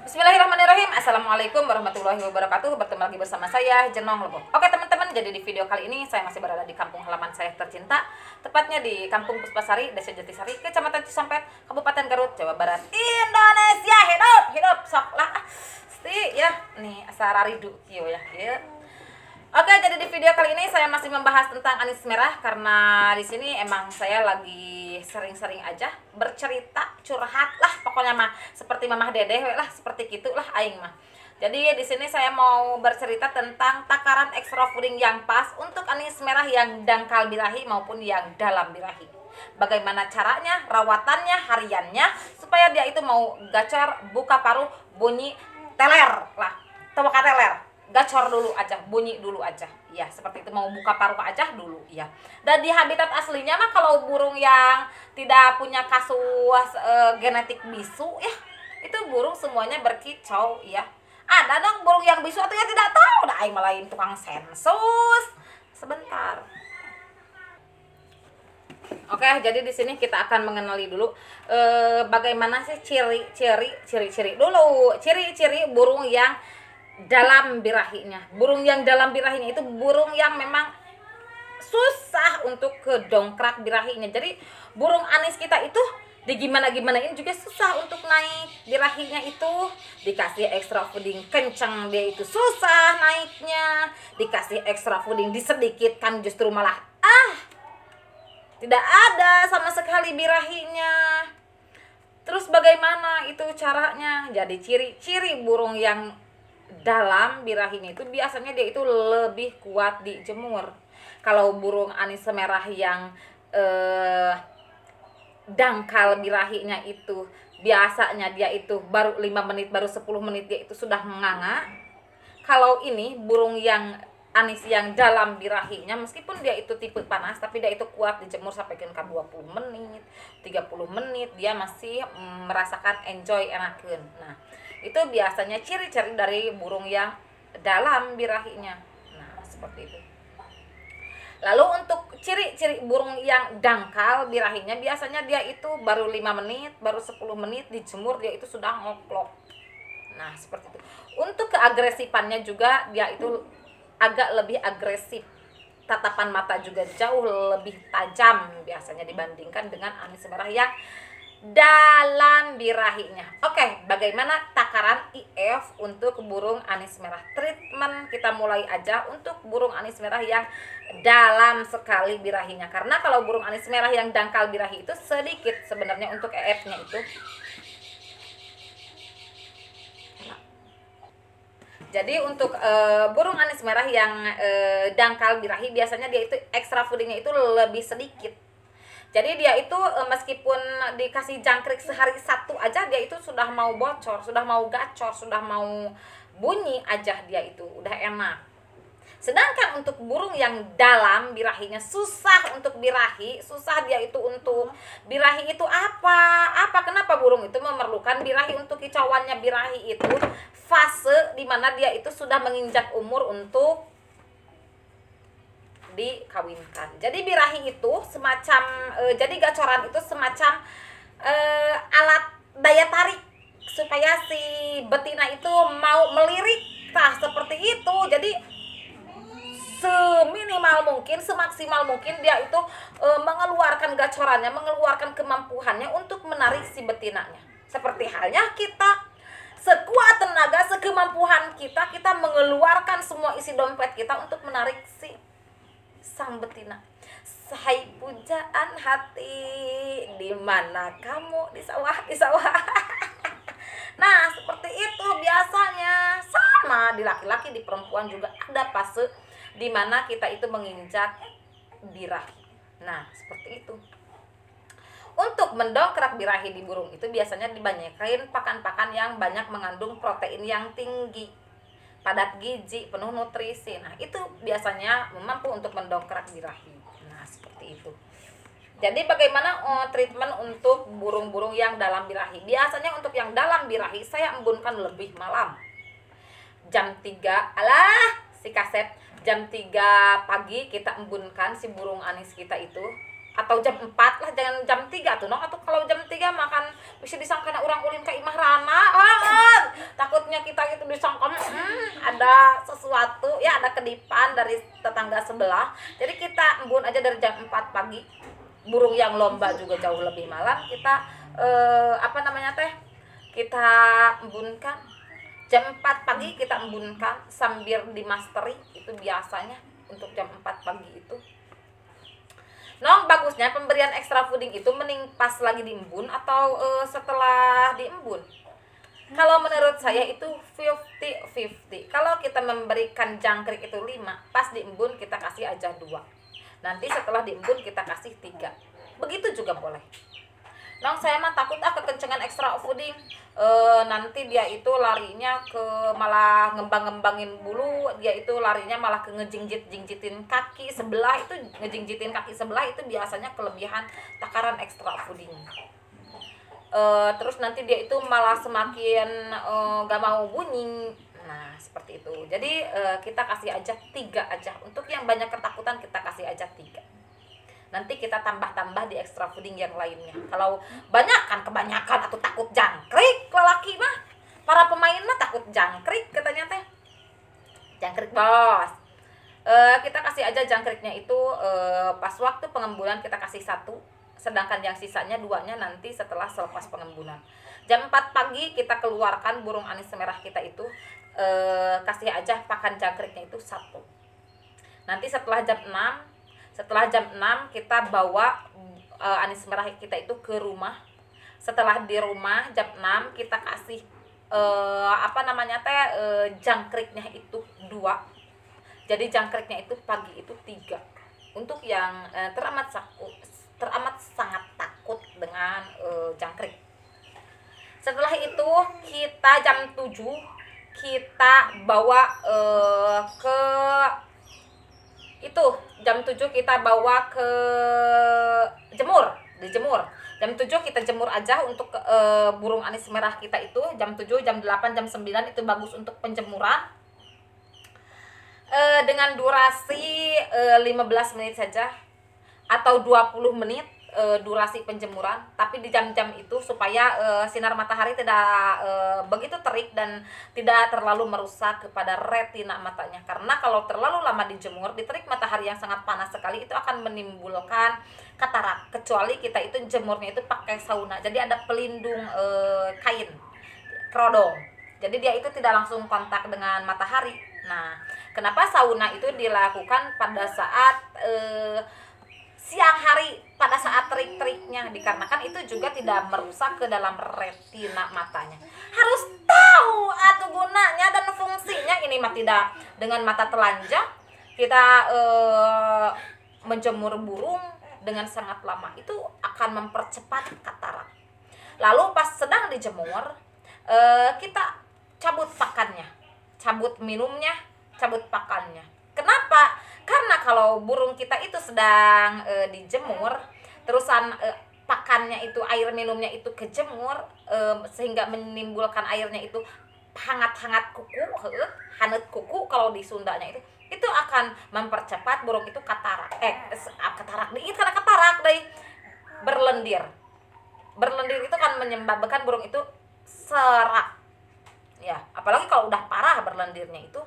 Bismillahirrahmanirrahim. Assalamualaikum warahmatullahi wabarakatuh. Bertemu lagi bersama saya Jenong Lebo. Oke teman-teman, jadi di video kali ini saya masih berada di kampung halaman saya tercinta, tepatnya di Kampung Puspasari, Desa Jatisari, Kecamatan Cisampet, Kabupaten Garut, Jawa Barat, Indonesia. Hidup sok lah. Pasti ya, nih sararidu kieu ya. Oke, jadi di video kali ini saya masih membahas tentang anis merah karena di sini emang saya lagi sering-sering aja bercerita, curhat lah pokoknya mah seperti Mamah Dedeh lah, seperti gitulah aing mah. Jadi di sini saya mau bercerita tentang takaran extra fooding yang pas untuk anis merah yang dangkal birahi maupun yang dalam birahi. Bagaimana caranya, rawatannya, hariannya supaya dia itu mau gacor, buka paruh, bunyi teler lah, tewaka teler. Gacor dulu aja, bunyi dulu aja ya, seperti itu, mau buka paruh aja dulu ya. Dan di habitat aslinya mah kalau burung yang tidak punya kasus genetik bisu ya, itu burung semuanya berkicau ya. Ada dong burung yang bisu atau ya tidak tahu, dah aing malain tukang sensus. Sebentar. Oke, jadi di sini kita akan mengenali dulu bagaimana sih ciri-ciri dulu, ciri-ciri burung yang dalam birahinya. Burung yang dalam birahinya itu burung yang memang susah untuk kedongkrak birahinya. Jadi burung anis kita itu digimana-gimanain juga susah untuk naik birahinya itu. Dikasih extra fooding kencang dia itu susah naiknya. Dikasih extra fooding disedikitkan justru malah tidak ada sama sekali birahinya. Terus bagaimana itu caranya? Jadi ciri-ciri burung yang dalam birahinya itu biasanya dia itu lebih kuat dijemur. Kalau burung anis merah yang dangkal birahinya itu biasanya dia itu baru 5 menit, baru 10 menit dia itu sudah menganga. Kalau ini burung yang anis yang dalam birahinya, meskipun dia itu tipe panas tapi dia itu kuat dijemur sampai ke 20 menit, 30 menit dia masih merasakan enjoy enakeun. Nah, itu biasanya ciri-ciri dari burung yang dalam birahinya. Nah, seperti itu. Lalu untuk ciri-ciri burung yang dangkal birahinya, biasanya dia itu baru 5 menit, baru 10 menit dijemur dia itu sudah ngoklok. Nah, seperti itu. Untuk keagresifannya juga dia itu agak lebih agresif. Tatapan mata juga jauh lebih tajam biasanya dibandingkan dengan anis merah yang dalam birahinya. Oke, bagaimana takaran IF untuk burung anis merah? Treatment kita mulai aja untuk burung anis merah yang dalam sekali birahinya. Karena kalau burung anis merah yang dangkal birahi itu sedikit sebenarnya untuk EF-nya itu. Jadi untuk burung anis merah yang dangkal birahi biasanya dia itu extra foodingnya itu lebih sedikit. Jadi dia itu meskipun dikasih jangkrik sehari satu aja dia itu sudah mau bocor, sudah mau gacor, sudah mau bunyi aja dia itu udah enak. Sedangkan untuk burung yang dalam birahinya susah untuk birahi, susah dia itu untuk birahi itu apa kenapa burung itu memerlukan birahi untuk kicauannya? Birahi itu fase dimana dia itu sudah menginjak umur untuk dikawinkan. Jadi birahi itu semacam jadi gacoran itu semacam alat daya tarik supaya si betina itu mau melirik. Nah, seperti itu. Jadi seminimal mungkin, semaksimal mungkin dia itu mengeluarkan gacorannya, mengeluarkan kemampuannya untuk menarik si betinanya. Seperti halnya kita, sekuat tenaga, sekemampuan kita, kita mengeluarkan semua isi dompet kita untuk menarik si sang betina. Hai pujaan hati, di mana kamu? Di sawah, di sawah. Nah, seperti itu biasanya. Sama di laki-laki, di perempuan juga ada fase di mana kita itu menginjak birahi. Nah, seperti itu. Untuk mendongkrak birahi di burung itu biasanya dibanyakin pakan-pakan yang banyak mengandung protein yang tinggi, padat gizi, penuh nutrisi. Nah, itu biasanya mampu untuk mendongkrak birahi. Nah, seperti itu. Jadi bagaimana treatment untuk burung-burung yang dalam birahi? Biasanya untuk yang dalam birahi saya embunkan lebih malam. Jam 3, si kaset. Jam 3 pagi kita embunkan si burung anis kita itu. Atau jam 4 lah, jangan jam 3 tuh, no. Atau kalau jam 3 makan bisa disangka orang ulin ka imah rana. Tak takutnya kita itu disangka ada sesuatu ya, ada kedipan dari tetangga sebelah. Jadi kita embun aja dari jam 4 pagi. Burung yang lomba juga jauh lebih malam kita kita embunkan jam 4 pagi, kita embunkan sambil dimasteri. Itu biasanya untuk jam 4 pagi itu. Bagusnya pemberian extra fooding itu mending pas lagi diembun atau setelah diembun. Kalau menurut saya itu 50-50. Kalau kita memberikan jangkrik itu 5, pas diembun kita kasih aja 2. Nanti setelah diembun kita kasih 3. Begitu juga boleh. Saya mah takut kekencengan extra fooding. Nanti dia itu larinya ke malah ngembangin bulu, dia itu larinya malah ke ngejinjitin kaki sebelah. Itu ngejinjitin kaki sebelah itu biasanya kelebihan takaran extra fooding. Terus nanti dia itu malah semakin gak mau bunyi. Nah seperti itu. Jadi kita kasih aja 3 aja. Untuk yang banyak ketakutan kita kasih aja 3. Nanti kita tambah-tambah di extra fooding yang lainnya. Kalau kebanyakan atau takut jangkrik, lelaki mah para pemain mah takut jangkrik katanya teh. Jangkrik bos. Kita kasih aja jangkriknya itu pas waktu pengembunan kita kasih 1. Sedangkan yang sisanya 2-nya nanti setelah selepas pengembunan. Jam 4 pagi kita keluarkan burung anis merah kita itu, kasih aja pakan jangkriknya itu 1. Nanti setelah jam 6 kita bawa anis merah kita itu ke rumah. Setelah di rumah jam 6 kita kasih jangkriknya itu 2. Jadi jangkriknya itu pagi itu 3. Untuk yang teramat sangat takut dengan jangkrik. Setelah itu kita jam 7 kita bawa jam 7 kita bawa ke dijemur. Jam 7 kita jemur aja untuk burung anis merah kita itu. Jam 7, jam 8, jam 9 itu bagus untuk penjemuran. Dengan durasi 15 menit saja atau 20 menit durasi penjemuran, tapi di jam-jam itu supaya sinar matahari tidak begitu terik dan tidak terlalu merusak kepada retina matanya. Karena kalau terlalu lama dijemur di terik matahari yang sangat panas sekali itu akan menimbulkan katarak, kecuali kita itu jemurnya itu pakai sauna. Jadi ada pelindung kain kerodong. Jadi dia itu tidak langsung kontak dengan matahari. Nah, kenapa sauna itu dilakukan pada saat siang hari, pada saat terik-teriknya? Dikarenakan itu juga tidak merusak ke dalam retina matanya. Harus tahu atau gunanya dan fungsinya. Ini mah tidak dengan mata telanjang kita menjemur burung dengan sangat lama, itu akan mempercepat katarak. Lalu pas sedang dijemur kita cabut pakannya, cabut minumnya, cabut pakannya. Kenapa? Karena kalau burung kita itu sedang dijemur, terusan pakannya itu, air minumnya itu kejemur, sehingga menimbulkan airnya itu hangat-hangat kuku, hangat kuku kalau di Sundanya itu akan mempercepat burung itu katarak. Katarak deh, karena katarak deh berlendir. Berlendir itu kan menyebabkan burung itu serak. Ya, apalagi kalau udah parah berlendirnya itu.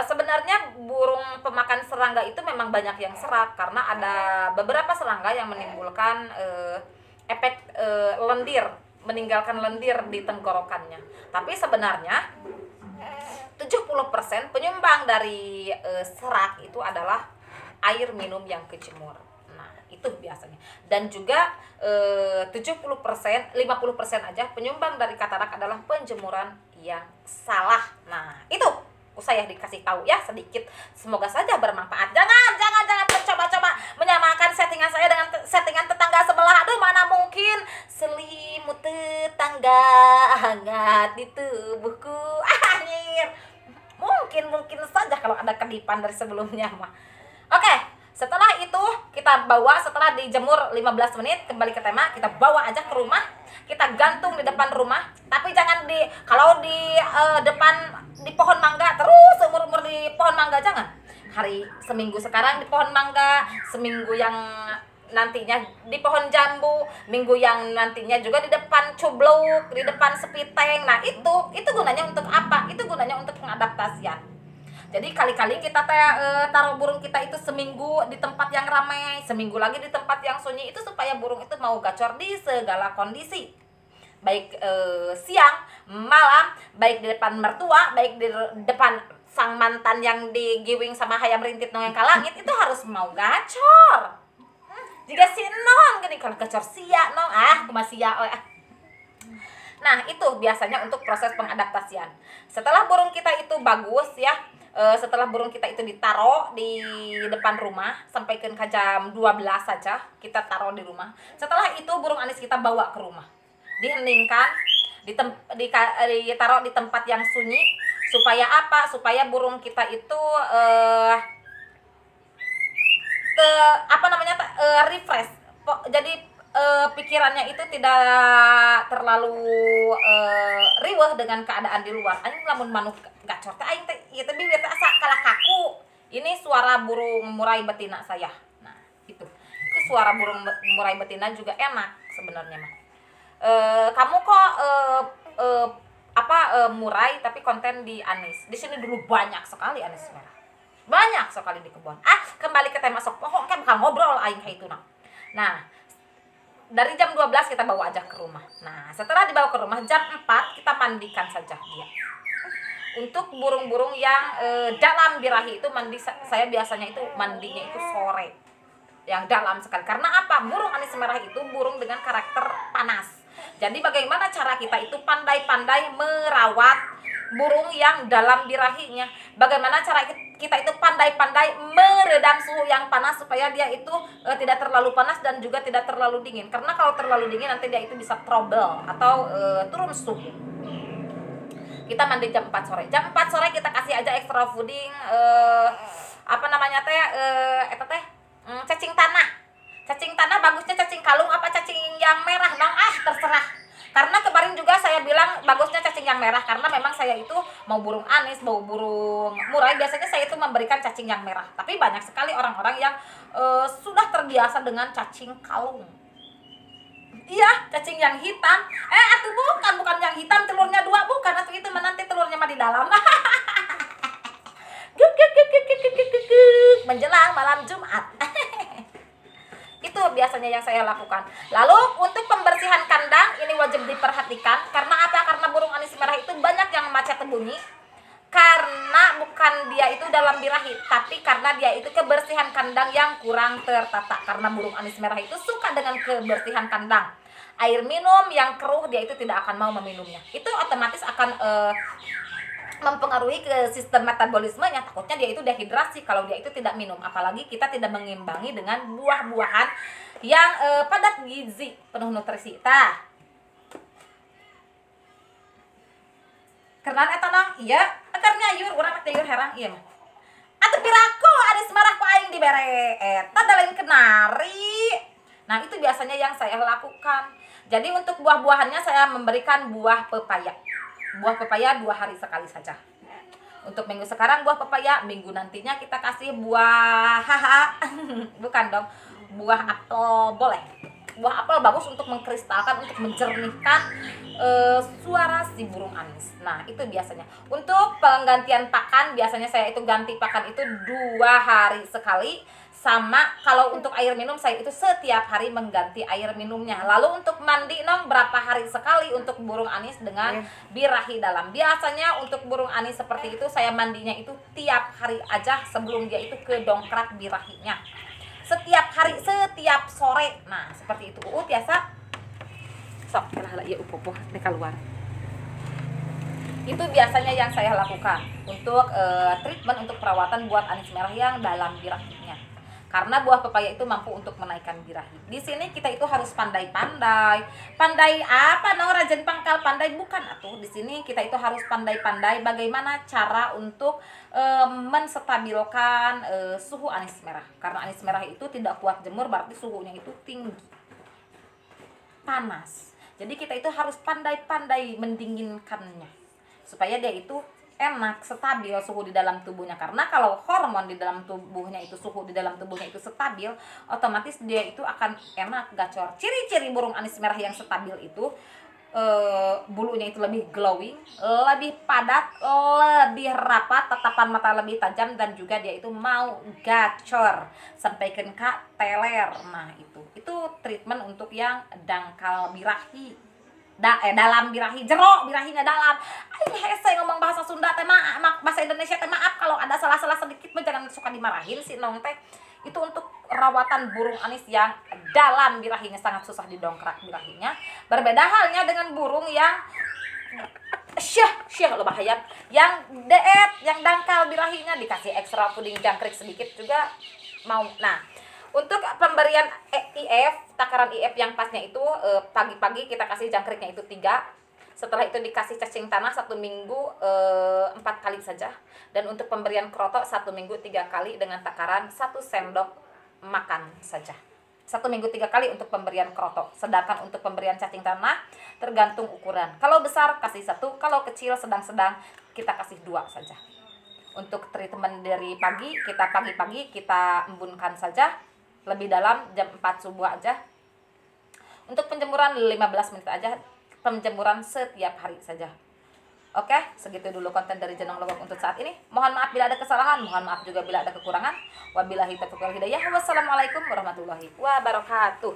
Sebenarnya burung pemakan serangga itu memang banyak yang serak karena ada beberapa serangga yang menimbulkan efek lendir, meninggalkan lendir di tenggorokannya. Tapi sebenarnya 70% penyumbang dari serak itu adalah air minum yang kejemur. Nah, itu biasanya. Dan juga 50% aja penyumbang dari katarak adalah penjemuran yang salah. Nah, itu saya dikasih tahu ya sedikit, semoga saja bermanfaat. Jangan coba-coba menyamakan settingan saya dengan settingan tetangga sebelah. Aduh, mana mungkin selimut tetangga hangat di tubuhku. Anjir, mungkin saja kalau ada kedipan dari sebelumnya mah. Oke, setelah itu kita bawa, setelah dijemur 15 menit, kembali ke tema, kita bawa aja ke rumah, kita gantung di depan rumah. Tapi jangan kalau di depan di pohon mangga terus seumur-umur di pohon mangga, jangan. Seminggu sekarang di pohon mangga, seminggu yang nantinya di pohon jambu, minggu yang nantinya juga di depan cubluk, di depan sepiteng. Nah, itu gunanya untuk untuk pengadaptasian. Jadi kali-kali kita taruh burung kita itu seminggu di tempat yang ramai, seminggu lagi di tempat yang sunyi, itu supaya burung itu mau gacor di segala kondisi. Baik siang, malam, baik di depan mertua, baik di depan sang mantan yang digiwing sama hayam rintit nongeng ka langit, itu harus mau gacor. Jika si nong gini kalau gacor sia nong kumaha sia Nah, itu biasanya untuk proses pengadaptasian. Setelah burung kita itu bagus ya, setelah burung kita itu ditaruh di depan rumah sampai ke jam 12 saja kita taruh di rumah. Setelah itu burung anis kita bawa ke rumah, diheningkan, ditaruh di tempat yang sunyi. Supaya apa? Supaya burung kita itu refresh. Jadi pikirannya itu tidak terlalu riweuh dengan keadaan di luar. Aing lamun manuk gacor teh aing teh ieu teh bibir teh asa kalah kaku. Ini suara burung murai betina saya. Nah, itu suara burung murai betina juga enak sebenarnya mah. Kamu kok murai tapi konten di anis. Di sini dulu banyak sekali anis merah. Banyak sekali di kebun. Kembali ke tema sok pohon kan bakal ngobrol aing ka ituna. Nah, dari jam 12 kita bawa aja ke rumah. Nah, setelah dibawa ke rumah jam 4 kita mandikan saja dia. Untuk burung-burung yang dalam birahi itu saya biasanya itu mandinya itu sore. Yang dalam sekali. Karena apa? Burung anis merah itu burung dengan karakter panas. Jadi bagaimana cara kita itu pandai-pandai merawat burung yang dalam birahinya? Bagaimana cara kita itu pandai-pandai meredam suhu yang panas supaya dia itu tidak terlalu panas dan juga tidak terlalu dingin. Karena kalau terlalu dingin nanti dia itu bisa trouble atau turun suhu. Kita mandi jam 4 sore. Jam 4 sore kita kasih aja extra fooding cacing tanah. Cacing tanah bagusnya cacing kalung apa cacing yang merah bang? Terserah. Karena kemarin juga saya bilang bagusnya cacing yang merah karena memang saya itu mau burung anis, mau burung murai biasanya saya itu memberikan cacing yang merah. Tapi banyak sekali orang-orang yang sudah terbiasa dengan cacing kalung. Iya, cacing yang hitam. Atuh bukan yang hitam, telurnya 2 bukan, atuh itu nanti telurnya mah di dalam. Menjelang malam Jumat. Itu biasanya yang saya lakukan. Lalu untuk pembersihan kandang ini wajib diperhatikan. Karena apa? Karena burung anis merah itu banyak yang macet bunyi. Karena bukan dia itu dalam birahi, tapi karena dia itu kebersihan kandang yang kurang tertata. Karena burung anis merah itu suka dengan kebersihan kandang. Air minum yang keruh dia itu tidak akan mau meminumnya. Itu otomatis akan mempengaruhi ke sistem metabolismenya. Takutnya dia itu dehidrasi kalau dia itu tidak minum. Apalagi kita tidak mengimbangi dengan buah-buahan yang padat gizi, penuh nutrisi. Karena eta nang iya agar nyayur urang teh nyayur herang ieu mah. Atuh piraku anis marah ku aing dibere eta da lain kenari. Nah, itu biasanya yang saya lakukan. Jadi untuk buah-buahannya saya memberikan buah pepaya. Buah pepaya 2 hari sekali saja. Untuk minggu sekarang buah pepaya, minggu nantinya kita kasih buah bukan dong, buah apel boleh. Buah apel bagus untuk mengkristalkan, untuk menjernihkan suara si burung anis. Nah, itu biasanya. Untuk penggantian pakan, biasanya saya itu ganti pakan itu 2 hari sekali. Sama kalau untuk air minum saya itu setiap hari mengganti air minumnya. Lalu untuk mandi nong berapa hari sekali untuk burung anis dengan birahi dalam. Biasanya untuk burung anis seperti itu saya mandinya itu tiap hari aja sebelum dia itu kedongkrak birahinya. Setiap hari, setiap sore. Nah, seperti itu. Biasa. Sok, lah ya upopoh teh keluar. Itu biasanya yang saya lakukan untuk treatment untuk perawatan buat anis merah yang dalam birahinya. Karena buah pepaya itu mampu untuk menaikkan birahi. Di sini kita itu harus pandai-pandai. Pandai apa? Rajin pangkal pandai bukan atuh. Di sini kita itu harus pandai-pandai bagaimana cara untuk menstabilkan suhu anis merah. Karena anis merah itu tidak kuat jemur, berarti suhunya itu tinggi. Panas. Jadi kita itu harus pandai-pandai mendinginkannya. Supaya dia itu enak, stabil suhu di dalam tubuhnya. Karena kalau hormon di dalam tubuhnya itu, suhu di dalam tubuhnya itu stabil, otomatis dia itu akan enak gacor. Ciri-ciri burung anis merah yang stabil itu bulunya itu lebih glowing, lebih padat, lebih rapat, tatapan mata lebih tajam, dan juga dia itu mau gacor sampai ke teler. Nah itu treatment untuk yang dangkal birahi, dalam birahi, jero birahinya dalam. Aing hese ngomong bahasa Sunda teh, maaf, bahasa Indonesia teh, maaf kalau ada salah-salah sedikit mah jangan suka dimarahin sih nong teh. Itu untuk rawatan burung anis yang dalam birahinya, sangat susah didongkrak birahinya. Berbeda halnya dengan burung yang syah lo bahaya, yang deet, yang dangkal birahinya, dikasih ekstra puding jangkrik sedikit juga mau. Nah, untuk pemberian IF, takaran IF yang pasnya itu pagi-pagi kita kasih jangkriknya itu 3. Setelah itu dikasih cacing tanah 1 minggu 4 kali saja. Dan untuk pemberian kroto 1 minggu 3 kali dengan takaran 1 sendok makan saja. 1 minggu 3 kali untuk pemberian kroto. Sedangkan untuk pemberian cacing tanah tergantung ukuran. Kalau besar kasih 1, kalau kecil sedang-sedang kita kasih 2 saja. Untuk treatment dari pagi-pagi kita embunkan saja lebih dalam jam 4 subuh aja. Untuk penjemuran 15 menit aja, penjemuran setiap hari saja. Oke, segitu dulu konten dari Jenong Logok untuk saat ini. Mohon maaf bila ada kesalahan, mohon maaf juga bila ada kekurangan. Wabillahi taufiq wal hidayah. Wassalamualaikum warahmatullahi wabarakatuh.